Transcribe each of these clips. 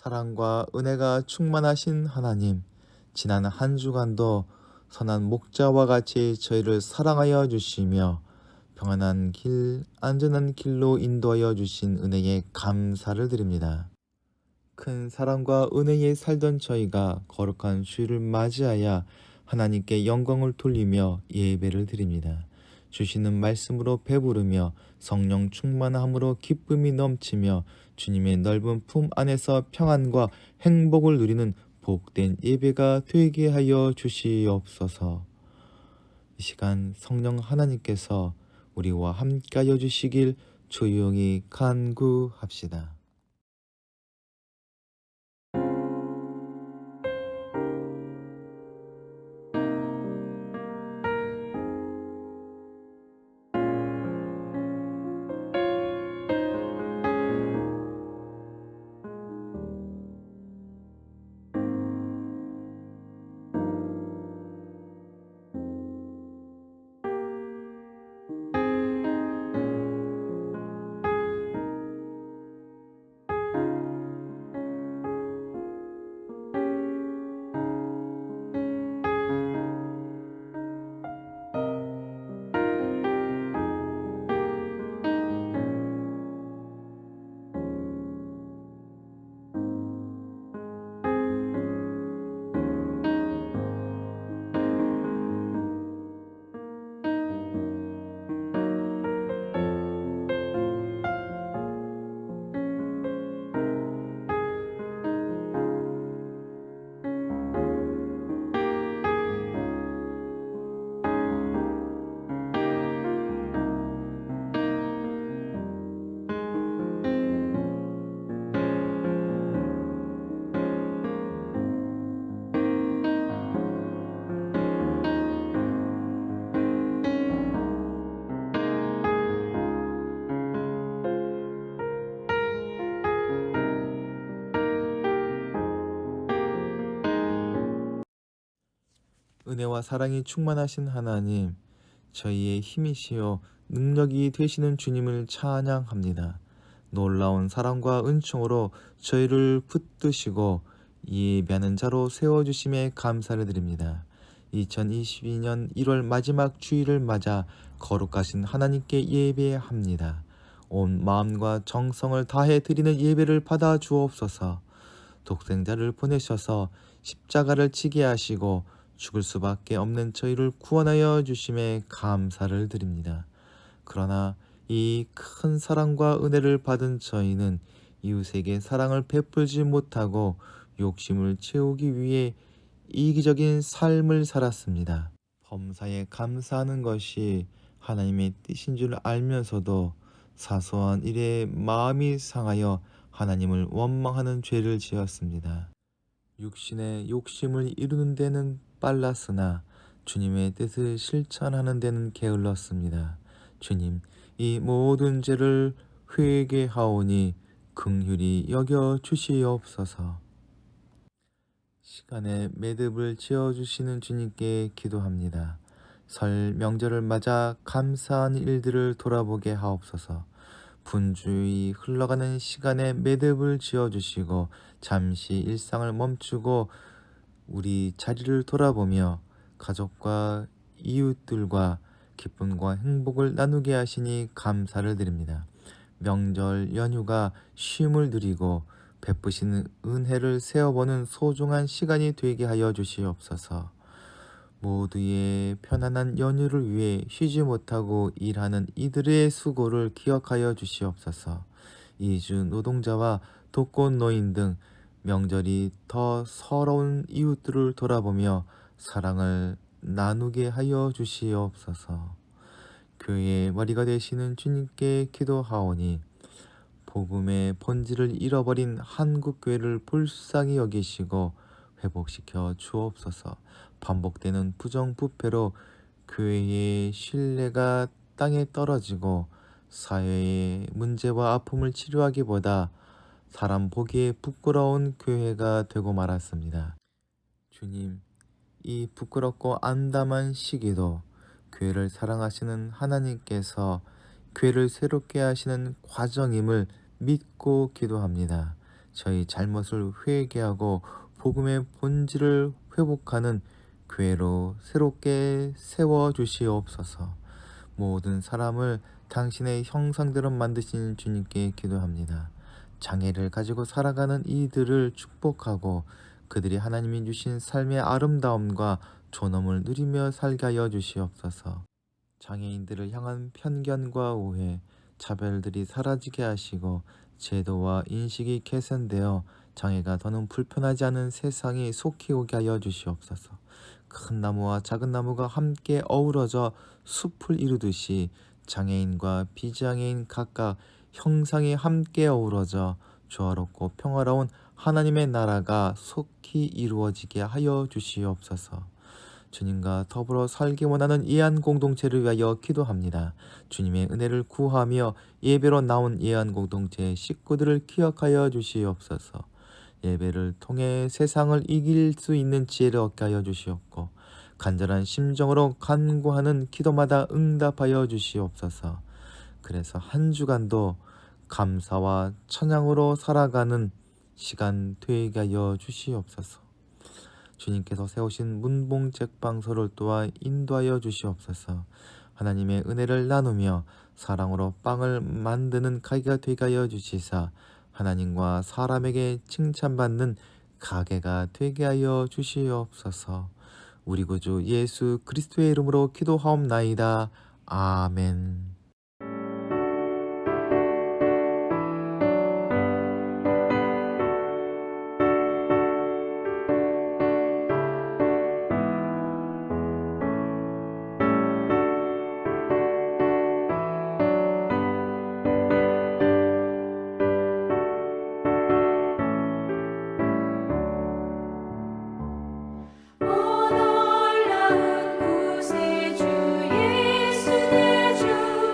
사랑과 은혜가 충만하신 하나님, 지난 한 주간도 선한 목자와 같이 저희를 사랑하여 주시며 평안한 길, 안전한 길로 인도하여 주신 은혜에 감사를 드립니다. 큰 사랑과 은혜에 살던 저희가 거룩한 주일을 맞이하여 하나님께 영광을 돌리며 예배를 드립니다. 주시는 말씀으로 배부르며 성령 충만함으로 기쁨이 넘치며 주님의 넓은 품 안에서 평안과 행복을 누리는 복된 예배가 되게 하여 주시옵소서. 이 시간 성령 하나님께서 우리와 함께하여 주시길 조용히 간구합시다. 은혜와 사랑이 충만하신 하나님, 저희의 힘이시요 능력이 되시는 주님을 찬양합니다. 놀라운 사랑과 은총으로 저희를 붙드시고 예배하는 자로 세워주심에 감사를 드립니다. 2022년 1월 마지막 주일을 맞아 거룩하신 하나님께 예배합니다. 온 마음과 정성을 다해 드리는 예배를 받아 주옵소서. 독생자를 보내셔서 십자가를 지게 하시고 죽을 수밖에 없는 저희를 구원하여 주심에 감사를 드립니다. 그러나 이 큰 사랑과 은혜를 받은 저희는 이웃에게 사랑을 베풀지 못하고 욕심을 채우기 위해 이기적인 삶을 살았습니다. 범사에 감사하는 것이 하나님의 뜻인 줄 알면서도 사소한 일에 마음이 상하여 하나님을 원망하는 죄를 지었습니다. 육신의 욕심을 이루는 데는 빨랐으나 주님의 뜻을 실천하는 데는 게을렀습니다. 주님, 이 모든 죄를 회개하오니 긍휼히 여겨 주시옵소서. 시간에 매듭을 지어주시는 주님께 기도합니다. 설 명절을 맞아 감사한 일들을 돌아보게 하옵소서. 분주히 흘러가는 시간에 매듭을 지어주시고 잠시 일상을 멈추고 우리 자리를 돌아보며 가족과 이웃들과 기쁨과 행복을 나누게 하시니 감사를 드립니다. 명절 연휴가 쉼을 누리고 베푸시는 은혜를 세어보는 소중한 시간이 되게 하여 주시옵소서. 모두의 편안한 연휴를 위해 쉬지 못하고 일하는 이들의 수고를 기억하여 주시옵소서. 이주 노동자와 독거노인 등 명절이 더 서러운 이웃들을 돌아보며 사랑을 나누게 하여 주시옵소서. 교회의 머리가 되시는 주님께 기도하오니 복음의 본질을 잃어버린 한국교회를 불쌍히 여기시고 회복시켜 주옵소서. 반복되는 부정부패로 교회의 신뢰가 땅에 떨어지고 사회의 문제와 아픔을 치료하기보다 사람 보기에 부끄러운 교회가 되고 말았습니다. 주님, 이 부끄럽고 암담한 시기도 교회를 사랑하시는 하나님께서 교회를 새롭게 하시는 과정임을 믿고 기도합니다. 저희 잘못을 회개하고 복음의 본질을 회복하는 교회로 새롭게 세워주시옵소서. 모든 사람을 당신의 형상대로 만드신 주님께 기도합니다. 장애를 가지고 살아가는 이들을 축복하고 그들이 하나님이 주신 삶의 아름다움과 존엄을 누리며 살게 하여 주시옵소서. 장애인들을 향한 편견과 오해, 차별들이 사라지게 하시고 제도와 인식이 개선되어 장애가 더는 불편하지 않은 세상이 속히 오게 하여 주시옵소서. 큰 나무와 작은 나무가 함께 어우러져 숲을 이루듯이 장애인과 비장애인 각각 형상이 함께 어우러져 조화롭고 평화로운 하나님의 나라가 속히 이루어지게 하여 주시옵소서. 주님과 더불어 살기 원하는 예한 공동체를 위하여 기도합니다. 주님의 은혜를 구하며 예배로 나온 예한 공동체의 식구들을 기억하여 주시옵소서. 예배를 통해 세상을 이길 수 있는 지혜를 얻게 하여 주시옵고 간절한 심정으로 간구하는 기도마다 응답하여 주시옵소서. 그래서 한 주간도 감사와 찬양으로 살아가는 시간 되게 하여 주시옵소서. 주님께서 세우신 문봉책방소를 또한 인도하여 주시옵소서. 하나님의 은혜를 나누며 사랑으로 빵을 만드는 가게가 되게 하여 주시사 하나님과 사람에게 칭찬받는 가게가 되게 하여 주시옵소서. 우리 구주 예수 그리스도의 이름으로 기도하옵나이다. 아멘. 놀라운 구세주 예수 내 주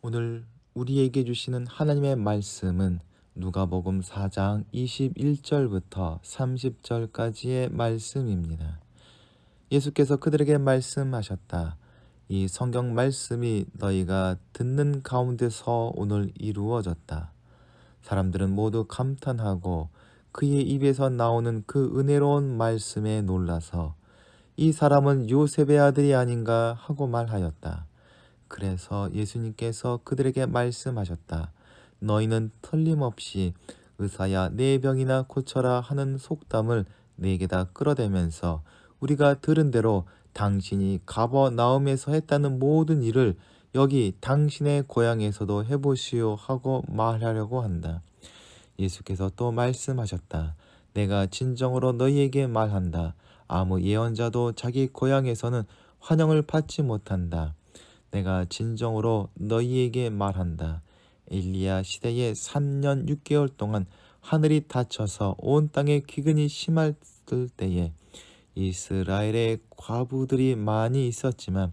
오늘 우리에게 주시는 하나님의 말씀은 누가복음 4장 21절부터 30절까지의 말씀입니다. 예수께서 그들에게 말씀하셨다. 이 성경 말씀이 너희가 듣는 가운데서 오늘 이루어졌다. 사람들은 모두 감탄하고 그의 입에서 나오는 그 은혜로운 말씀에 놀라서 이 사람은 요셉의 아들이 아닌가 하고 말하였다. 그래서 예수님께서 그들에게 말씀하셨다. 너희는 틀림없이 의사야 내 병이나 고쳐라 하는 속담을 내게다 끌어대면서 우리가 들은 대로 당신이 가버나움에서 했다는 모든 일을 여기 당신의 고향에서도 해보시오 하고 말하려고 한다. 예수께서 또 말씀하셨다. 내가 진정으로 너희에게 말한다. 아무 예언자도 자기 고향에서는 환영을 받지 못한다. 내가 진정으로 너희에게 말한다. 엘리야 시대에 3년 6개월 동안 하늘이 닫혀서 온 땅에 기근이 심할 때에 이스라엘의 과부들이 많이 있었지만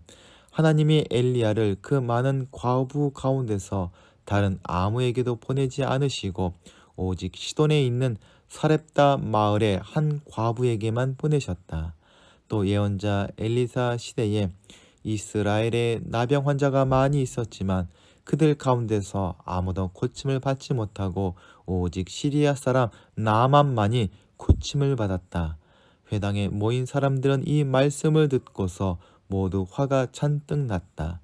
하나님이 엘리야를 그 많은 과부 가운데서 다른 아무에게도 보내지 않으시고 오직 시돈에 있는 사렙다 마을의 한 과부에게만 보내셨다. 또 예언자 엘리사 시대에 이스라엘에 나병 환자가 많이 있었지만 그들 가운데서 아무도 고침을 받지 못하고 오직 시리아 사람 나만만이 고침을 받았다. 회당에 모인 사람들은 이 말씀을 듣고서 모두 화가 잔뜩 났다.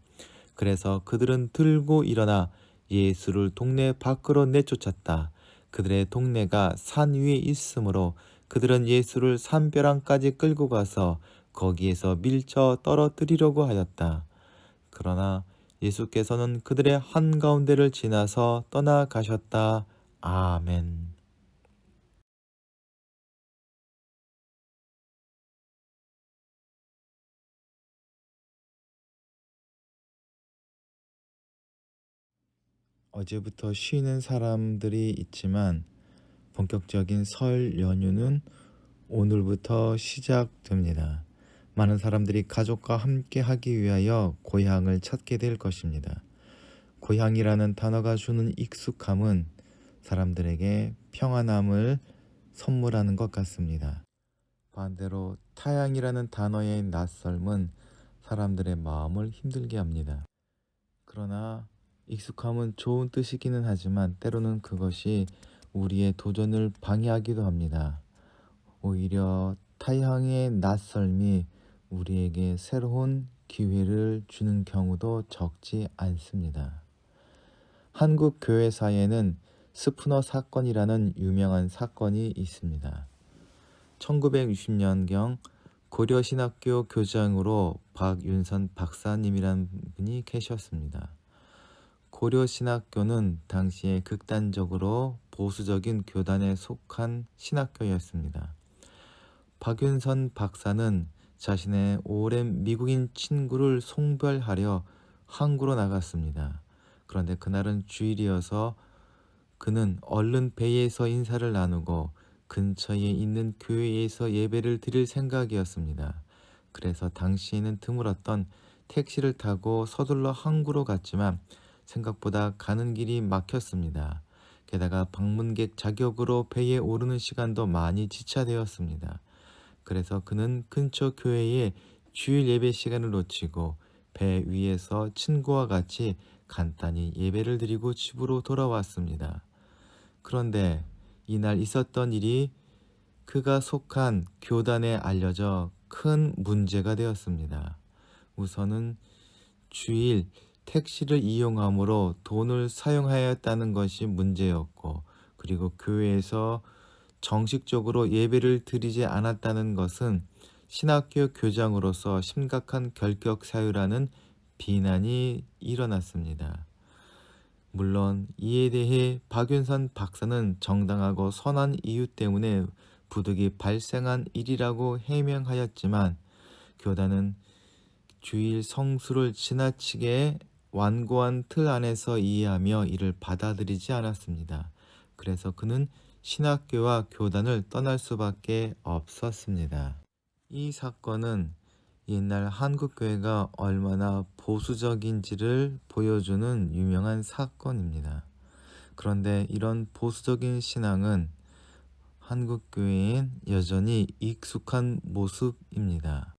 그래서 그들은 들고 일어나 예수를 동네 밖으로 내쫓았다. 그들의 동네가 산 위에 있으므로 그들은 예수를 산벼랑까지 끌고 가서 거기에서 밀쳐 떨어뜨리려고 하였다. 그러나 예수께서는 그들의 한가운데를 지나서 떠나가셨다. 아멘. 어제부터 쉬는 사람들이 있지만 본격적인 설 연휴는 오늘부터 시작됩니다. 많은 사람들이 가족과 함께 하기 위하여 고향을 찾게 될 것입니다. 고향이라는 단어가 주는 익숙함은 사람들에게 평안함을 선물하는 것 같습니다. 반대로 타향이라는 단어의 낯설음은 사람들의 마음을 힘들게 합니다. 그러나 익숙함은 좋은 뜻이기는 하지만 때로는 그것이 우리의 도전을 방해하기도 합니다. 오히려 타향의 낯설미 우리에게 새로운 기회를 주는 경우도 적지 않습니다. 한국 교회사에는 스푸너 사건이라는 유명한 사건이 있습니다. 1960년경 고려신학교 교장으로 박윤선 박사님이라는 분이 계셨습니다. 고려신학교는 당시에 극단적으로 보수적인 교단에 속한 신학교였습니다. 박윤선 박사는 자신의 오랜 미국인 친구를 송별하려 항구로 나갔습니다. 그런데 그날은 주일이어서 그는 얼른 배에서 인사를 나누고 근처에 있는 교회에서 예배를 드릴 생각이었습니다. 그래서 당시에는 드물었던 택시를 타고 서둘러 항구로 갔지만 생각보다 가는 길이 막혔습니다. 게다가 방문객 자격으로 배에 오르는 시간도 많이 지체되었습니다. 그래서 그는 근처 교회에 주일 예배 시간을 놓치고 배 위에서 친구와 같이 간단히 예배를 드리고 집으로 돌아왔습니다. 그런데 이날 있었던 일이 그가 속한 교단에 알려져 큰 문제가 되었습니다. 우선은 주일 택시를 이용함으로 돈을 사용하였다는 것이 문제였고, 그리고 교회에서 정식적으로 예배를 드리지 않았다는 것은 신학교 교장으로서 심각한 결격 사유라는 비난이 일어났습니다. 물론 이에 대해 박윤선 박사는 정당하고 선한 이유 때문에 부득이 발생한 일이라고 해명하였지만 교단은 주일 성수를 지나치게 완고한 틀 안에서 이해하며 이를 받아들이지 않았습니다. 그래서 그는 신학교와 교단을 떠날 수밖에 없었습니다. 이 사건은 옛날 한국 교회가 얼마나 보수적인지를 보여주는 유명한 사건입니다. 그런데 이런 보수적인 신앙은 한국 교회엔 여전히 익숙한 모습입니다.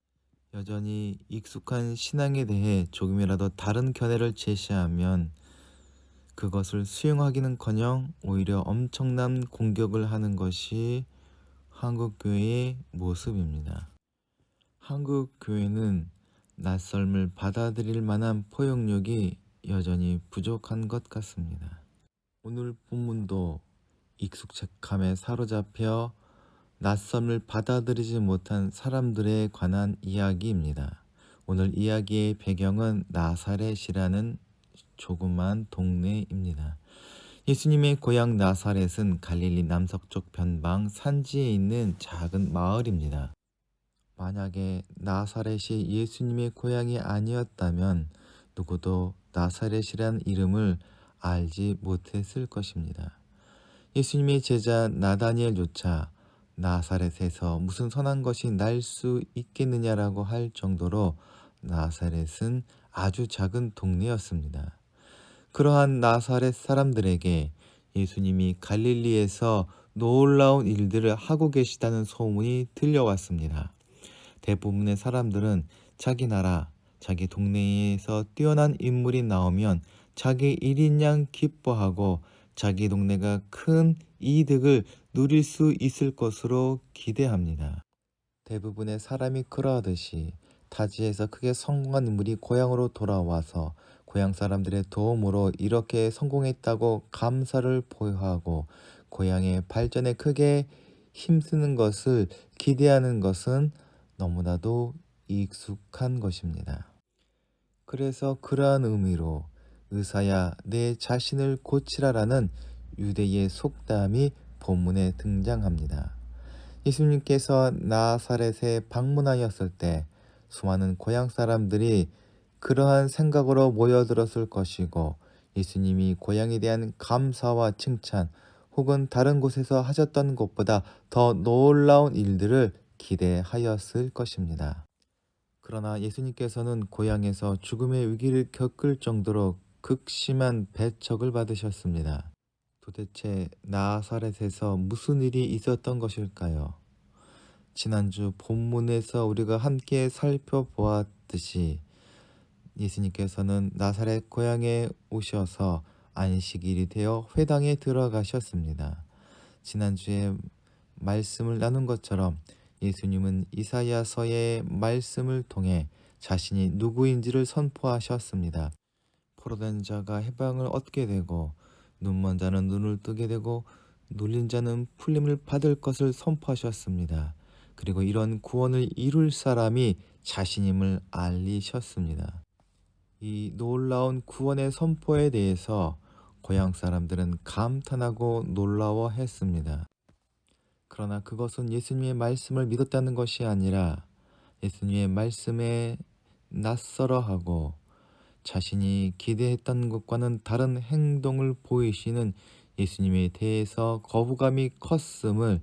여전히 익숙한 신앙에 대해 조금이라도 다른 견해를 제시하면 그것을 수용하기는커녕 오히려 엄청난 공격을 하는 것이 한국 교회의 모습입니다. 한국 교회는 낯설음을 받아들일 만한 포용력이 여전히 부족한 것 같습니다. 오늘 본문도 익숙함에 사로잡혀 낯섦을 받아들이지 못한 사람들에 관한 이야기입니다. 오늘 이야기의 배경은 나사렛이라는 조그만 동네입니다. 예수님의 고향 나사렛은 갈릴리 남서쪽 변방 산지에 있는 작은 마을입니다. 만약에 나사렛이 예수님의 고향이 아니었다면 누구도 나사렛이란 이름을 알지 못했을 것입니다. 예수님의 제자 나다니엘조차 나사렛에서 무슨 선한 것이 날 수 있겠느냐라고 할 정도로 나사렛은 아주 작은 동네였습니다. 그러한 나사렛 사람들에게 예수님이 갈릴리에서 놀라운 일들을 하고 계시다는 소문이 들려왔습니다. 대부분의 사람들은 자기 나라, 자기 동네에서 뛰어난 인물이 나오면 자기 일인 양 기뻐하고 자기 동네가 큰 이득을 누릴 수 있을 것으로 기대합니다. 대부분의 사람이 그러하듯이 타지에서 크게 성공한 인물이 고향으로 돌아와서 고향 사람들의 도움으로 이렇게 성공했다고 감사를 표하고 고향의 발전에 크게 힘쓰는 것을 기대하는 것은 너무나도 익숙한 것입니다. 그래서 그러한 의미로 의사야 내 자신을 고치라라는 유대의 속담이 본문에 등장합니다. 예수님께서 나사렛에 방문하였을 때 수많은 고향 사람들이 그러한 생각으로 모여들었을 것이고 예수님이 고향에 대한 감사와 칭찬 혹은 다른 곳에서 하셨던 것보다 더 놀라운 일들을 기대하였을 것입니다. 그러나 예수님께서는 고향에서 죽음의 위기를 겪을 정도로 극심한 배척을 받으셨습니다. 도대체 나사렛에서 무슨 일이 있었던 것일까요? 지난주 본문에서 우리가 함께 살펴보았듯이 예수님께서는 나사렛 고향에 오셔서 안식일이 되어 회당에 들어가셨습니다. 지난주에 말씀을 나눈 것처럼 예수님은 이사야서의 말씀을 통해 자신이 누구인지를 선포하셨습니다. 포로된 자가 해방을 얻게 되고 눈먼 자는 눈을 뜨게 되고 눌린 자는 풀림을 받을 것을 선포하셨습니다. 그리고 이런 구원을 이룰 사람이 자신임을 알리셨습니다. 이 놀라운 구원의 선포에 대해서 고향 사람들은 감탄하고 놀라워했습니다. 그러나 그것은 예수님의 말씀을 믿었다는 것이 아니라 예수님의 말씀에 낯설어하고 자신이 기대했던 것과는 다른 행동을 보이시는 예수님에 대해서 거부감이 컸음을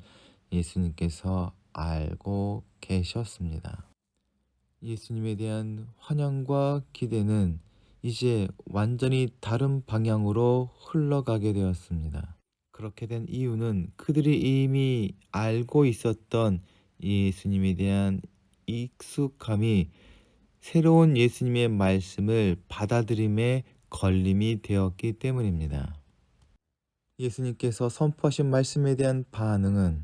예수님께서 알고 계셨습니다. 예수님에 대한 환영과 기대는 이제 완전히 다른 방향으로 흘러가게 되었습니다. 그렇게 된 이유는 그들이 이미 알고 있었던 예수님에 대한 익숙함이 새로운 예수님의 말씀을 받아들임에 걸림이 되었기 때문입니다. 예수님께서 선포하신 말씀에 대한 반응은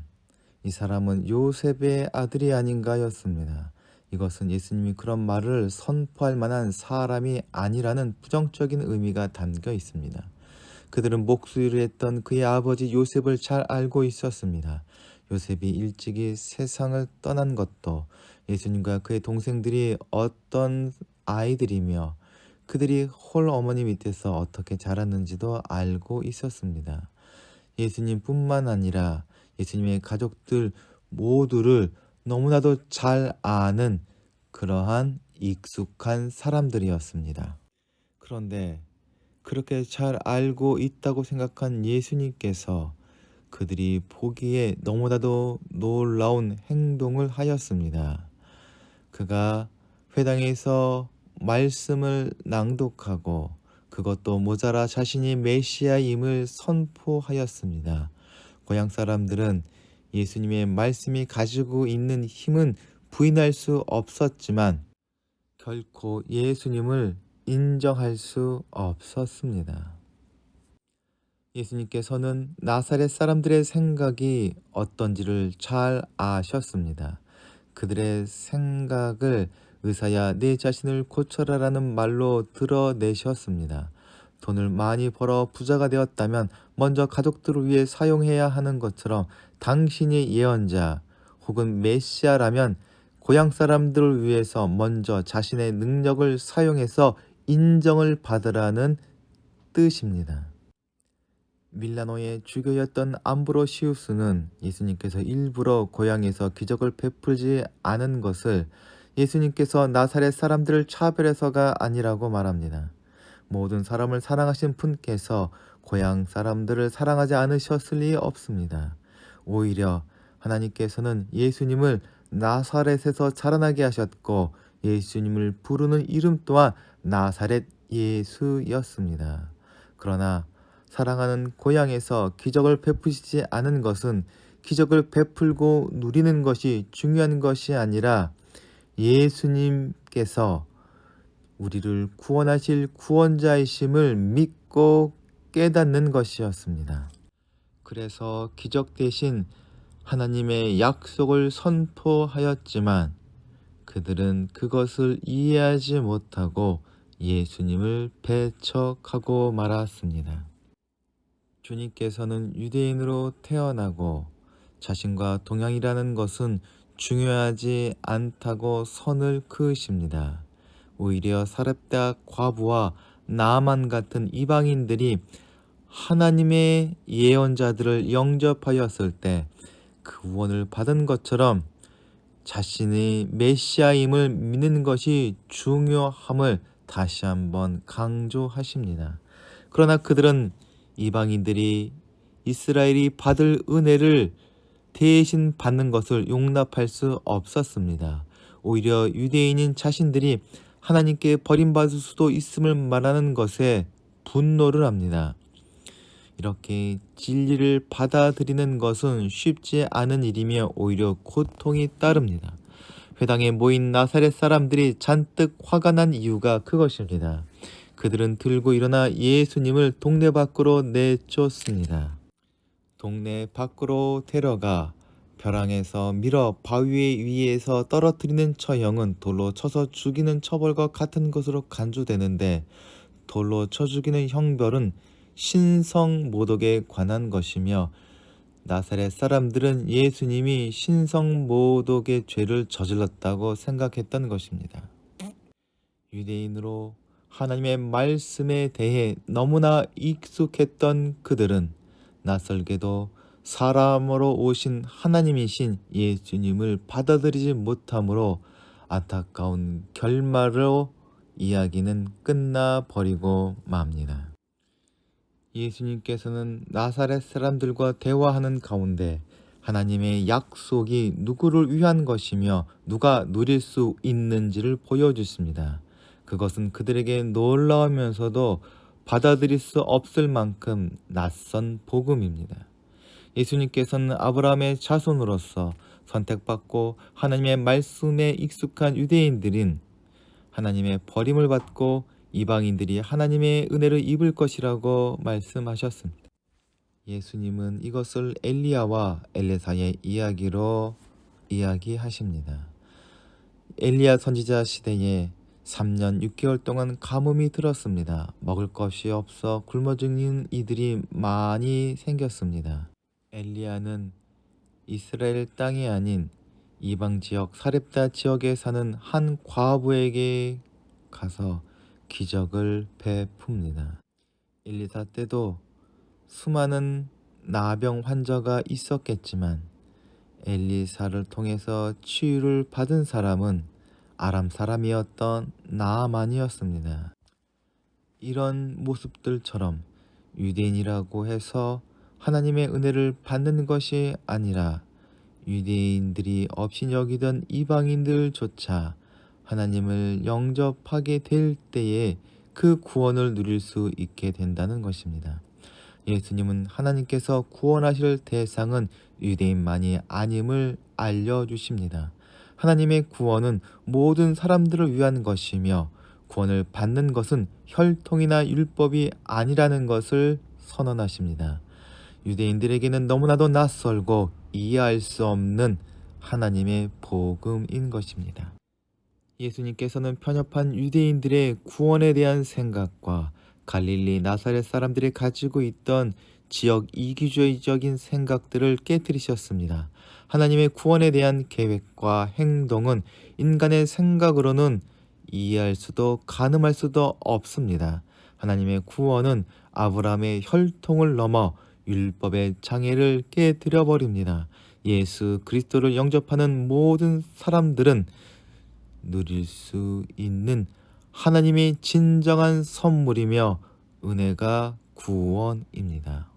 이 사람은 요셉의 아들이 아닌가였습니다. 이것은 예수님이 그런 말을 선포할 만한 사람이 아니라는 부정적인 의미가 담겨 있습니다. 그들은 목수일을 했던 그의 아버지 요셉을 잘 알고 있었습니다. 요셉이 일찍이 세상을 떠난 것도 예수님과 그의 동생들이 어떤 아이들이며 그들이 홀 어머니 밑에서 어떻게 자랐는지도 알고 있었습니다. 예수님뿐만 아니라 예수님의 가족들 모두를 너무나도 잘 아는 그러한 익숙한 사람들이었습니다. 그런데 그렇게 잘 알고 있다고 생각한 예수님께서 그들이 보기에 너무나도 놀라운 행동을 하였습니다. 그가 회당에서 말씀을 낭독하고 그것도 모자라 자신이 메시아임을 선포하였습니다. 고향 사람들은 예수님의 말씀이 가지고 있는 힘은 부인할 수 없었지만 결코 예수님을 인정할 수 없었습니다. 예수님께서는 나사렛 사람들의 생각이 어떤지를 잘 아셨습니다. 그들의 생각을 의사야 내 자신을 고쳐라라는 말로 드러내셨습니다. 돈을 많이 벌어 부자가 되었다면 먼저 가족들을 위해 사용해야 하는 것처럼 당신이 예언자 혹은 메시아라면 고향 사람들을 위해서 먼저 자신의 능력을 사용해서 인정을 받으라는 뜻입니다. 밀라노의 주교였던 암브로시우스는 예수님께서 일부러 고향에서 기적을 베풀지 않은 것을 예수님께서 나사렛 사람들을 차별해서가 아니라고 말합니다. 모든 사람을 사랑하신 분께서 고향 사람들을 사랑하지 않으셨을 리 없습니다. 오히려 하나님께서는 예수님을 나사렛에서 자라나게 하셨고 예수님을 부르는 이름 또한 나사렛 예수였습니다. 그러나 사랑하는 고향에서 기적을 베푸시지 않은 것은 기적을 베풀고 누리는 것이 중요한 것이 아니라 예수님께서 우리를 구원하실 구원자이심을 믿고 깨닫는 것이었습니다. 그래서 기적 대신 하나님의 약속을 선포하였지만 그들은 그것을 이해하지 못하고 예수님을 배척하고 말았습니다. 주님께서는 유대인으로 태어나고 자신과 동양이라는 것은 중요하지 않다고 선을 그으십니다. 오히려 사렙다 과부와 나아만 같은 이방인들이 하나님의 예언자들을 영접하였을 때 그 구원을 받은 것처럼 자신의 메시아임을 믿는 것이 중요함을 다시 한번 강조하십니다. 그러나 그들은 이방인들이 이스라엘이 받을 은혜를 대신 받는 것을 용납할 수 없었습니다. 오히려 유대인인 자신들이 하나님께 버림받을 수도 있음을 말하는 것에 분노를 합니다. 이렇게 진리를 받아들이는 것은 쉽지 않은 일이며 오히려 고통이 따릅니다. 회당에 모인 나사렛 사람들이 잔뜩 화가 난 이유가 그것입니다. 그들은 들고 일어나 예수님을 동네 밖으로 내쫓습니다. 동네 밖으로 데려가 벼랑에서 밀어 바위 위에서 떨어뜨리는 처형은 돌로 쳐서 죽이는 처벌과 같은 것으로 간주되는데 돌로 쳐 죽이는 형벌은 신성모독에 관한 것이며 나사렛 사람들은 예수님이 신성모독의 죄를 저질렀다고 생각했던 것입니다. 유대인으로 하나님의 말씀에 대해 너무나 익숙했던 그들은 낯설게도 사람으로 오신 하나님이신 예수님을 받아들이지 못함으로 안타까운 결말로 이야기는 끝나버리고 맙니다. 예수님께서는 나사렛 사람들과 대화하는 가운데 하나님의 약속이 누구를 위한 것이며 누가 누릴 수 있는지를 보여주십니다. 그것은 그들에게 놀라우면서도 받아들일 수 없을 만큼 낯선 복음입니다. 예수님께서는 아브라함의 자손으로서 선택받고 하나님의 말씀에 익숙한 유대인들인 하나님의 버림을 받고 이방인들이 하나님의 은혜를 입을 것이라고 말씀하셨습니다. 예수님은 이것을 엘리야와 엘레사의 이야기로 이야기하십니다. 엘리야 선지자 시대에 3년 6개월 동안 가뭄이 들었습니다. 먹을 것이 없어 굶어 죽는 이들이 많이 생겼습니다. 엘리야는 이스라엘 땅이 아닌 이방 지역 사렙다 지역에 사는 한 과부에게 가서 기적을 베풉니다. 엘리사 때도 수많은 나병 환자가 있었겠지만 엘리사를 통해서 치유를 받은 사람은 아람 사람이었던 나아만이었습니다. 이런 모습들처럼 유대인이라고 해서 하나님의 은혜를 받는 것이 아니라 유대인들이 업신여기던 이방인들조차 하나님을 영접하게 될 때에 그 구원을 누릴 수 있게 된다는 것입니다. 예수님은 하나님께서 구원하실 대상은 유대인만이 아님을 알려주십니다. 하나님의 구원은 모든 사람들을 위한 것이며 구원을 받는 것은 혈통이나 율법이 아니라는 것을 선언하십니다. 유대인들에게는 너무나도 낯설고 이해할 수 없는 하나님의 복음인 것입니다. 예수님께서는 편협한 유대인들의 구원에 대한 생각과 갈릴리 나사렛 사람들이 가지고 있던 지역 이기주의적인 생각들을 깨뜨리셨습니다. 하나님의 구원에 대한 계획과 행동은 인간의 생각으로는 이해할 수도 가늠할 수도 없습니다. 하나님의 구원은 아브라함의 혈통을 넘어 율법의 장애를 깨뜨려 버립니다. 예수 그리스도를 영접하는 모든 사람들은 누릴 수 있는 하나님의 진정한 선물이며 은혜가 구원입니다.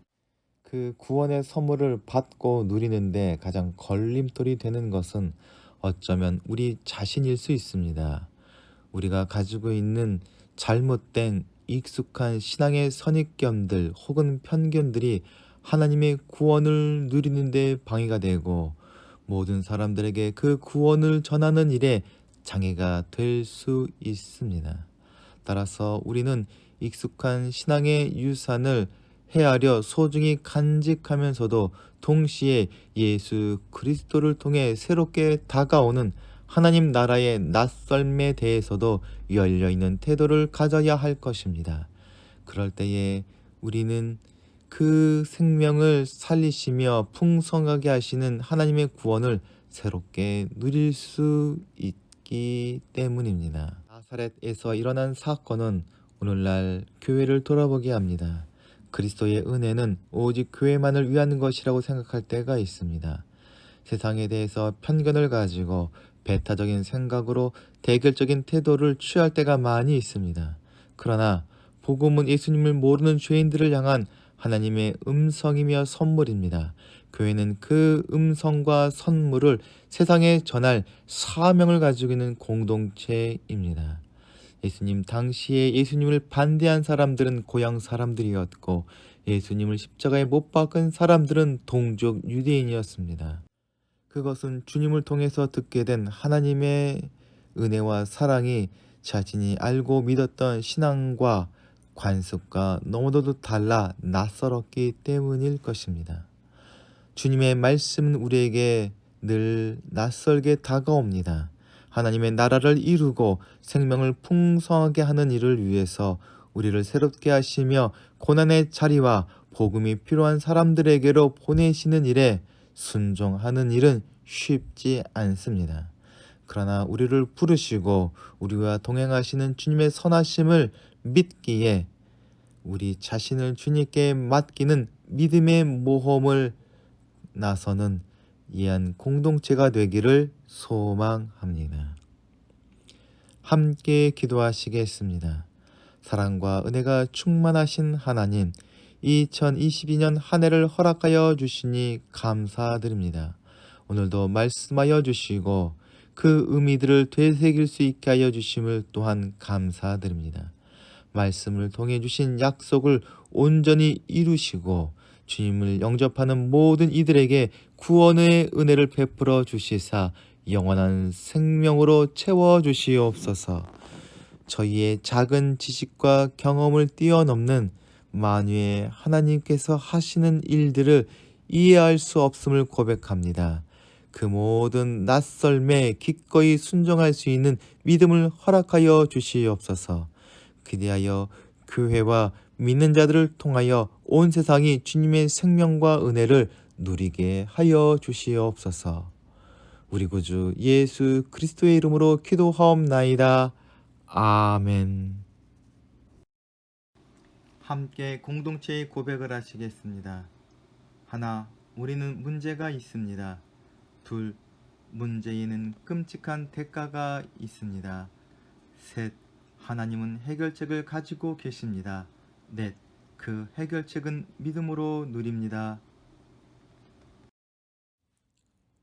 그 구원의 선물을 받고 누리는데 가장 걸림돌이 되는 것은 어쩌면 우리 자신일 수 있습니다. 우리가 가지고 있는 잘못된 익숙한 신앙의 선입견들 혹은 편견들이 하나님의 구원을 누리는 데 방해가 되고 모든 사람들에게 그 구원을 전하는 일에 장애가 될 수 있습니다. 따라서 우리는 익숙한 신앙의 유산을 헤아려 소중히 간직하면서도 동시에 예수 그리스도를 통해 새롭게 다가오는 하나님 나라의 낯설음에 대해서도 열려있는 태도를 가져야 할 것입니다. 그럴 때에 우리는 그 생명을 살리시며 풍성하게 하시는 하나님의 구원을 새롭게 누릴 수 있기 때문입니다. 나사렛에서 일어난 사건은 오늘날 교회를 돌아보게 합니다. 그리스도의 은혜는 오직 교회만을 위한 것이라고 생각할 때가 있습니다. 세상에 대해서 편견을 가지고 배타적인 생각으로 대결적인 태도를 취할 때가 많이 있습니다. 그러나 복음은 예수님을 모르는 죄인들을 향한 하나님의 음성이며 선물입니다. 교회는 그 음성과 선물을 세상에 전할 사명을 가지고 있는 공동체입니다. 예수님 당시에 예수님을 반대한 사람들은 고향 사람들이었고 예수님을 십자가에 못 박은 사람들은 동족 유대인이었습니다. 그것은 주님을 통해서 듣게 된 하나님의 은혜와 사랑이 자신이 알고 믿었던 신앙과 관습과 너무나도 달라 낯설었기 때문일 것입니다. 주님의 말씀은 우리에게 늘 낯설게 다가옵니다. 하나님의 나라를 이루고 생명을 풍성하게 하는 일을 위해서 우리를 새롭게 하시며 고난의 자리와 복음이 필요한 사람들에게로 보내시는 일에 순종하는 일은 쉽지 않습니다. 그러나 우리를 부르시고 우리와 동행하시는 주님의 선하심을 믿기에 우리 자신을 주님께 맡기는 믿음의 모험을 나서는 이한 공동체가 되기를 소망합니다. 함께 기도하시겠습니다. 사랑과 은혜가 충만하신 하나님, 2022년 한 해를 허락하여 주시니 감사드립니다. 오늘도 말씀하여 주시고 그 의미들을 되새길 수 있게 하여 주심을 또한 감사드립니다. 말씀을 통해 주신 약속을 온전히 이루시고 주님을 영접하는 모든 이들에게 구원의 은혜를 베풀어 주시사 영원한 생명으로 채워 주시옵소서. 저희의 작은 지식과 경험을 뛰어넘는 만유의 하나님께서 하시는 일들을 이해할 수 없음을 고백합니다. 그 모든 낯설매 기꺼이 순종할 수 있는 믿음을 허락하여 주시옵소서. 그리하여 교회와 믿는 자들을 통하여 온 세상이 주님의 생명과 은혜를 누리게 하여 주시옵소서. 우리 구주 예수 그리스도의 이름으로 기도하옵나이다. 아멘. 함께 공동체의 고백을 하시겠습니다. 하나, 우리는 문제가 있습니다. 둘, 문제에는 끔찍한 대가가 있습니다. 셋, 하나님은 해결책을 가지고 계십니다. 넷, 그 해결책은 믿음으로 누립니다.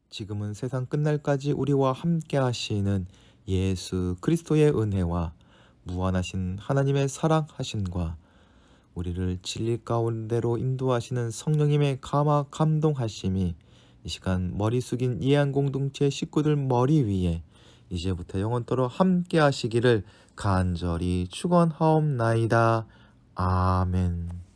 지금은 세상 끝날까지 우리와 함께 하시는 예수 그리스도의 은혜와 무한하신 하나님의 사랑하심과 우리를 진리 가운데로 인도하시는 성령님의 감화 감동하심이 이 시간 머리 숙인 예한 공동체 식구들 머리 위에 이제부터 영원토록 함께 하시기를 간절히 축원하옵나이다. 아멘.